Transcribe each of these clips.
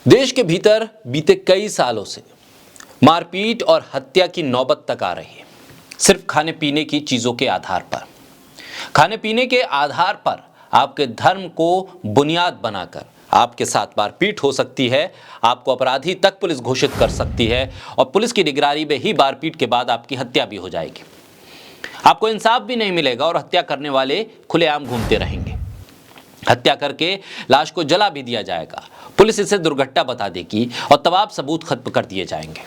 देश के भीतर बीते कई सालों से मारपीट और हत्या की नौबत तक आ रही है, सिर्फ खाने पीने की चीजों के आधार पर। खाने पीने के आधार पर आपके धर्म को बुनियाद बनाकर आपके साथ मारपीट हो सकती है, आपको अपराधी तक पुलिस घोषित कर सकती है और पुलिस की निगरानी में ही मारपीट के बाद आपकी हत्या भी हो जाएगी। आपको इंसाफ भी नहीं मिलेगा और हत्या करने वाले खुलेआम घूमते रहेंगे। हत्या करके लाश को जला भी दिया जाएगा, पुलिस इसे दुर्घटना बता देगी और तमाम सबूत खत्म कर दिए जाएंगे।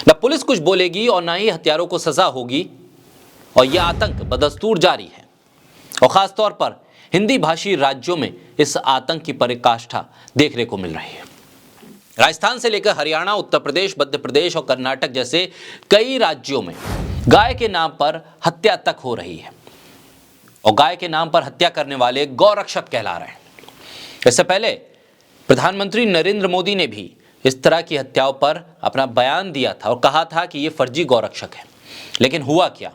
न पुलिस कुछ बोलेगी और न ही हत्यारों को सजा होगी और यह आतंक बदस्तूर जारी है। और खास तौर पर हिंदी भाषी राज्यों में इस आतंक की पराकाष्ठा देखने को मिल रही है। राजस्थान से लेकर हरियाणा, उत्तर प्रदेश, मध्य प्रदेश और कर्नाटक जैसे कई राज्यों में गाय के नाम पर हत्या तक हो रही है और गाय के नाम पर हत्या करने वाले गौरक्षक कहला रहे हैं। इससे पहले प्रधानमंत्री नरेंद्र मोदी ने भी इस तरह की हत्याओं पर अपना बयान दिया था और कहा था कि ये फर्जी गौरक्षक है। लेकिन हुआ क्या?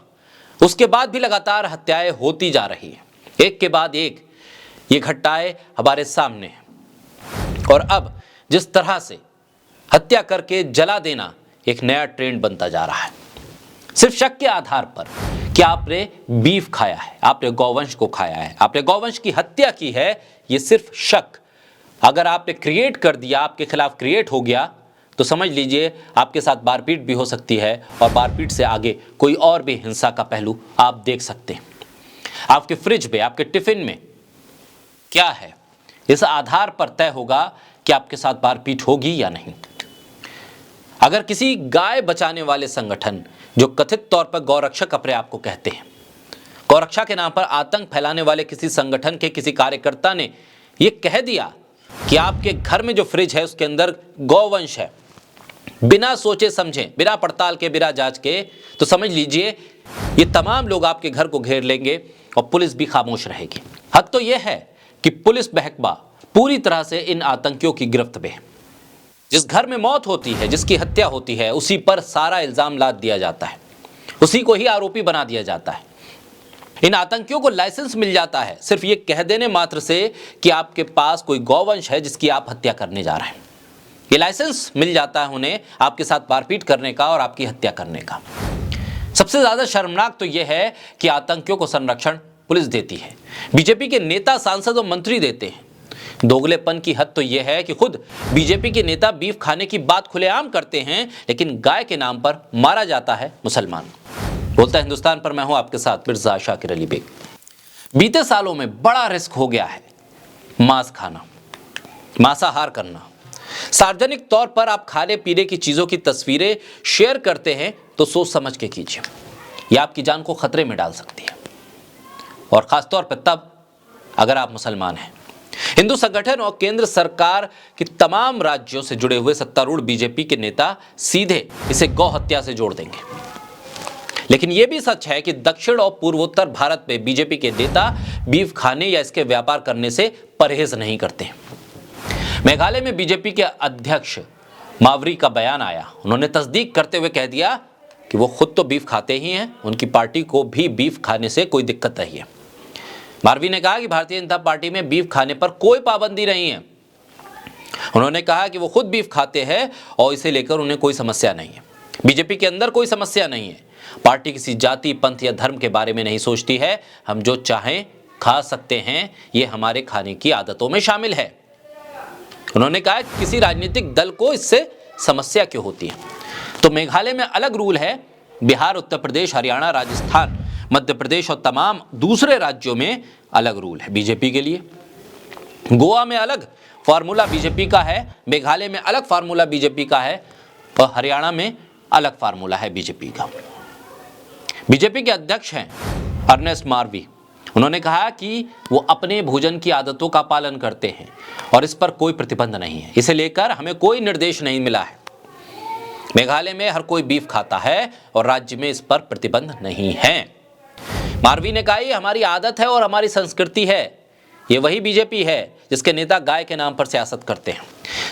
उसके बाद भी लगातार हत्याएं होती जा रही हैं, एक के बाद एक ये घटनाएं हमारे सामने हैं। और अब जिस तरह से हत्या करके जला देना एक नया ट्रेंड बनता जा रहा है, सिर्फ शक के आधार पर कि आपने बीफ खाया है, आपने गौवंश को खाया है, आपने गौवंश की हत्या की है, ये सिर्फ शक अगर आपने क्रिएट कर दिया, आपके खिलाफ क्रिएट हो गया, तो समझ लीजिए आपके साथ मारपीट भी हो सकती है और मारपीट से आगे कोई और भी हिंसा का पहलू आप देख सकते हैं। आपके फ्रिज में, आपके टिफिन में क्या है, इस आधार पर तय होगा कि आपके साथ मारपीट होगी या नहीं। अगर किसी गाय बचाने वाले संगठन जो कथित तौर पर गौरक्षक अपने आप को कहते हैं, गौरक्षा के नाम पर आतंक फैलाने वाले किसी संगठन के किसी कार्यकर्ता ने यह कह दिया कि आपके घर में जो फ्रिज है उसके अंदर गौवंश है, बिना सोचे समझे, बिना पड़ताल के, बिना जांच के, तो समझ लीजिए ये तमाम लोग आपके घर को घेर लेंगे और पुलिस भी खामोश रहेगी। हद तो यह है कि पुलिस महकमा पूरी तरह से इन आतंकियों की गिरफ्त में है। जिस घर में मौत होती है, जिसकी हत्या होती है, उसी पर सारा इल्जाम लाद दिया जाता है, उसी को ही आरोपी बना दिया जाता है। इन आतंकियों को लाइसेंस मिल जाता है सिर्फ ये कह देने मात्र से कि आपके पास कोई गौवंश है जिसकी आप हत्या करने जा रहे हैं। ये लाइसेंस मिल जाता है उन्हें आपके साथ मारपीट करने का और आपकी हत्या करने का। सबसे ज्यादा शर्मनाक तो यह है कि आतंकियों को संरक्षण पुलिस देती है, बीजेपी के नेता, सांसद और मंत्री देते हैं। दोगलेपन की हद तो यह है कि खुद बीजेपी के नेता बीफ खाने की बात खुलेआम करते हैं, लेकिन गाय के नाम पर मारा जाता है मुसलमान। बोलता हिंदुस्तान पर मैं हूं आपके साथ मिर्जा शाकिर अली बेग। बीते सालों में बड़ा रिस्क हो गया है मांस खाना, मांसाहार करना। सार्वजनिक तौर पर आप खाने पीने की चीजों की तस्वीरें शेयर करते हैं तो सोच समझ के कीजिए, यह आपकी जान को खतरे में डाल सकती है। और खासतौर पर तब अगर आप मुसलमान हैं। हिंदू संगठन और केंद्र सरकार के तमाम राज्यों से जुड़े हुए सत्तारूढ़ बीजेपी के नेता सीधे इसे गौ हत्या से जोड़ देंगे। लेकिन यह भी सच है कि दक्षिण और पूर्वोत्तर भारत में बीजेपी के नेता बीफ खाने या इसके व्यापार करने से परहेज नहीं करते। मेघालय में बीजेपी के अध्यक्ष मावरी का बयान आया, उन्होंने तस्दीक करते हुए कह दिया कि वो खुद तो बीफ खाते ही हैं, उनकी पार्टी को भी बीफ खाने से कोई दिक्कत नहीं है। मारवी ने कहा कि भारतीय जनता पार्टी में बीफ खाने पर कोई पाबंदी नहीं है। उन्होंने कहा कि वो खुद बीफ खाते हैं और इसे लेकर उन्हें कोई समस्या नहीं है। बीजेपी के अंदर कोई समस्या नहीं है। पार्टी किसी जाति, पंथ या धर्म के बारे में नहीं सोचती है। हम जो चाहें खा सकते हैं, ये हमारे खाने की आदतों में शामिल है। उन्होंने कहा कि किसी राजनीतिक दल को इससे समस्या क्यों होती है। तो मेघालय में अलग रूल है, बिहार, उत्तर प्रदेश, हरियाणा, राजस्थान, मध्य प्रदेश और तमाम दूसरे राज्यों में अलग रूल है बीजेपी के लिए। गोवा में अलग फार्मूला बीजेपी का है, मेघालय में अलग फार्मूला बीजेपी का है और हरियाणा में अलग फार्मूला है बीजेपी का। बीजेपी के अध्यक्ष हैं अर्नेस्ट मारवी। उन्होंने कहा कि वो अपने भोजन की आदतों का पालन करते हैं और इस पर कोई प्रतिबंध नहीं है। इसे लेकर हमें कोई निर्देश नहीं मिला है। मेघालय में हर कोई बीफ खाता है और राज्य में इस पर प्रतिबंध नहीं है। मारवी ने कहा ये हमारी आदत है और हमारी संस्कृति है। ये वही बीजेपी है जिसके नेता गाय के नाम पर सियासत करते हैं,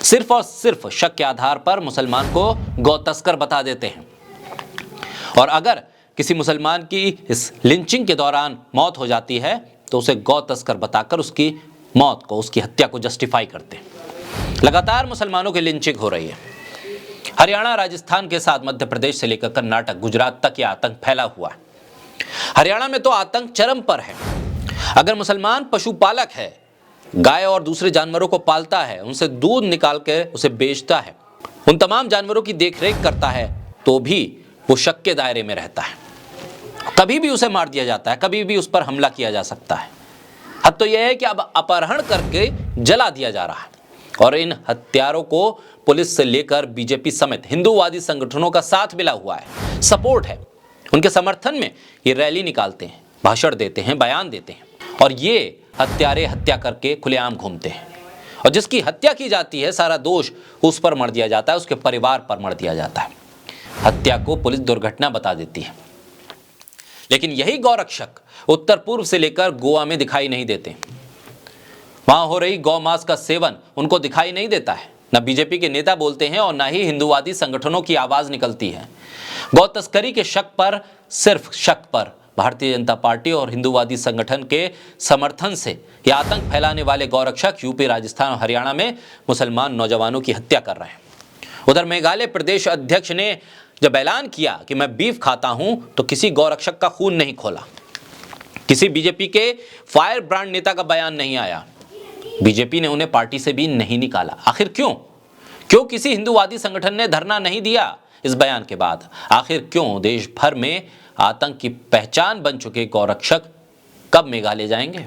सिर्फ और सिर्फ शक के आधार पर मुसलमान को गौ तस्कर बता देते हैं। और अगर किसी मुसलमान की इस लिंचिंग के दौरान मौत हो जाती है तो उसे गौ तस्कर बताकर उसकी मौत को, उसकी हत्या को जस्टिफाई करते हैं। लगातार मुसलमानों की लिंचिंग हो रही है। हरियाणा, राजस्थान के साथ मध्य प्रदेश से लेकर कर्नाटक, गुजरात तक यह आतंक फैला हुआ है। हरियाणा में तो आतंक चरम पर है। अगर मुसलमान पशुपालक है, गाय और दूसरे जानवरों को पालता है, उनसे दूध निकाल के उसे बेचता है, उन तमाम जानवरों की देखरेख करता है, तो भी वो शक के दायरे में रहता है। कभी भी उसे मार दिया जाता है, कभी भी उस पर हमला किया जा सकता है। हद तो यह है कि अब अपहरण करके जला दिया जा रहा है और इन हत्यारों को पुलिस से लेकर बीजेपी समेत हिंदूवादी संगठनों का साथ मिला हुआ है, सपोर्ट है। उनके समर्थन में ये रैली निकालते हैं, भाषण देते हैं, बयान देते हैं और ये हत्यारे हत्या करके खुलेआम घूमते हैं। और जिसकी हत्या की जाती है, सारा दोष उस पर मढ़ दिया जाता है, उसके परिवार पर मढ़ दिया जाता है। हत्या को पुलिस दुर्घटना बता देती है। लेकिन यही गौरक्षक उत्तर पूर्व से लेकर गोवा में दिखाई नहीं देते। वहां हो रही गौ मांस का सेवन उनको दिखाई नहीं देता है। न बीजेपी के नेता बोलते हैं और न ही हिंदूवादी संगठनों की आवाज निकलती है। गौ तस्करी के शक पर, सिर्फ शक पर भारतीय जनता पार्टी और हिंदूवादी संगठन के समर्थन से ये आतंक फैलाने वाले गौरक्षक यूपी, राजस्थान और हरियाणा में मुसलमान नौजवानों की हत्या कर रहे हैं। उधर मेघालय प्रदेश अध्यक्ष ने जब ऐलान किया कि मैं बीफ खाता हूं, तो किसी गौरक्षक का खून नहीं खोला, किसी बीजेपी के फायर ब्रांड नेता का बयान नहीं आया, बीजेपी ने उन्हें पार्टी से भी नहीं निकाला। आखिर क्यों किसी हिंदूवादी संगठन ने धरना नहीं दिया इस बयान के बाद? आखिर क्यों देश भर में आतंक की पहचान बन चुके गौरक्षक कब मेघालय जाएंगे?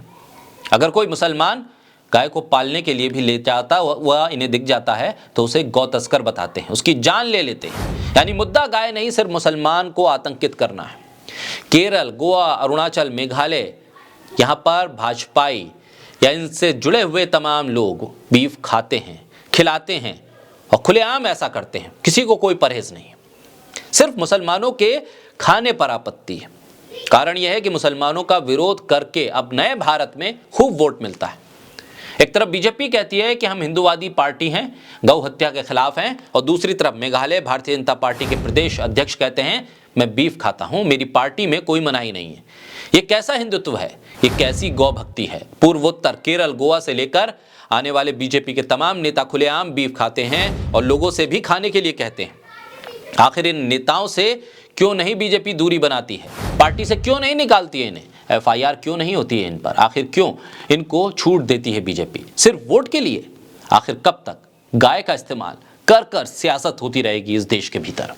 अगर कोई मुसलमान गाय को पालने के लिए भी ले जाता वह इन्हें दिख जाता है तो उसे गौ तस्कर बताते हैं, उसकी जान ले लेते हैं। यानी मुद्दा गाय नहीं, सिर्फ मुसलमान को आतंकित करना है। केरल, गोवा, अरुणाचल, मेघालय, यहाँ पर भाजपाई या इनसे जुड़े हुए तमाम लोग बीफ खाते हैं, खिलाते हैं और खुलेआम ऐसा करते हैं। किसी को कोई परहेज नहीं है। सिर्फ मुसलमानों के खाने पर आपत्ति है। कारण यह है कि मुसलमानों का विरोध करके अब नए भारत में खूब वोट मिलता है। एक तरफ बीजेपी कहती है कि हम हिंदूवादी पार्टी हैं, गौ हत्या के खिलाफ हैं, और दूसरी तरफ मेघालय भारतीय जनता पार्टी के प्रदेश अध्यक्ष कहते हैं मैं बीफ खाता हूं, मेरी पार्टी में कोई मनाही नहीं है। ये कैसा हिंदुत्व है? ये कैसी गौ भक्ति है? पूर्वोत्तर केरल, गोवा से लेकर आने वाले बीजेपी के तमाम नेता खुलेआम बीफ खाते हैं और लोगों से भी खाने के लिए कहते हैं। आखिर इन नेताओं से क्यों नहीं बीजेपी दूरी बनाती है? पार्टी से क्यों नहीं निकालती है इन्हें? एफआईआर क्यों नहीं होती है इन पर? आखिर क्यों इनको छूट देती है बीजेपी? सिर्फ वोट के लिए? आखिर कब तक गाय का इस्तेमाल कर कर सियासत होती रहेगी इस देश के भीतर?